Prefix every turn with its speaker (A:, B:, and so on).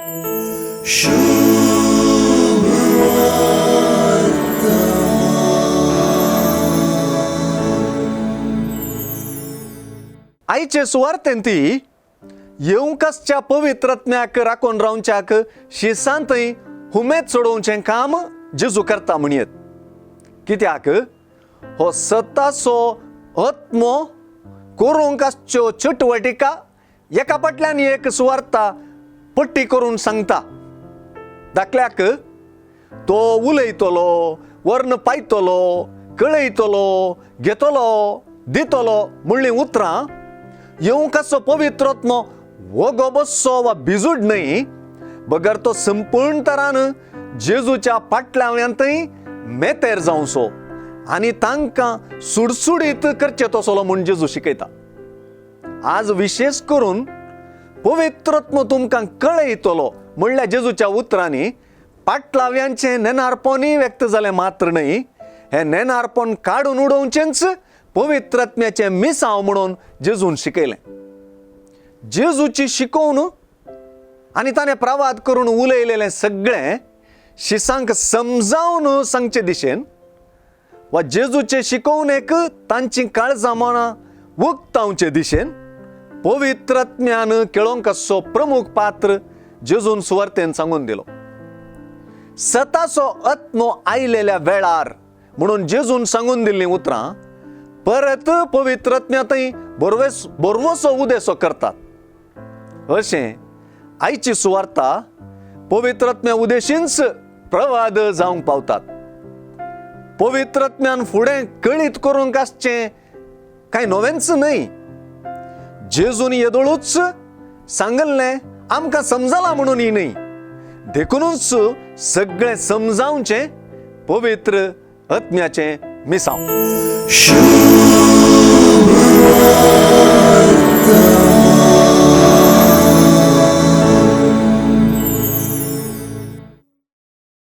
A: आईचे सुवार्थेंती येवंकसच्या पवित्रत्म्याक राखून रावच्याक शिसांतय हुमेद सोडोवचें काम जेजू करता म्हणयत. कित्याक हो सतासो आत्मो करूंकच्यो चटवटिका एका फाटल्यान एक सुवार्ता पट्टी करून सांगता. दाखल्याक तो उलयतलो, वर्ण पायतलो, कळयतलो, घेतलो, दितलो म्हणली उतरां येवंकसो पवित्रत्मो वगो बसचो वा भिजूड न्हय, बगर तो संपूर्ण तरान जेजूच्या फाटल्यावयांतय मेतेर जावचो आनी तांकां सुडसुडीत करचें तसलो म्हूण जेजू शिकयता. आज विशेष करून पवित्रत्म तुमकां कळयतलो म्हणल्यार जेजूच्या उतरांनी पाटलाव्यांचें नेनारपणय व्यक्त जालें मात्र न्हय, हें नेनारपण काडून उडोवचेंच पवित्रत्म्याचें मिसांव म्हणून जेजून शिकयलें. जेजूची शिकवण आनी ताणें प्रवाद करून उलयलेलें सगळें शिसांक समजावन सांगचे दिशेन वा जेजूचे शिकवणेक तांची काळजां मनां उक्तावचे दिशेन पवित्रत्म्यान केळोंकसो प्रमुख पात्र जेजून सुवार्थेन सांगून दिलो. सतासो आत्मो आयलेल्या वेळार म्हणून जेजून सांगून दिल्लीं उतरां परत पवित्रत्म्यातय बरवोसो उदेसो करतात. अशें आयची सुवार्ता पवित्रत्म्या उदेशींच प्रवाद जावंक पावतात. पवित्रत्म्यान फुडें कळीत करूंक आसचें कांय नवेंच न्हय. जेजून येदोळूच सांगल्लें आमकां समजलां म्हणूनय न्हय, देखूनच सगळें समजावचें पवित्र आत्म्याचें मिसांव.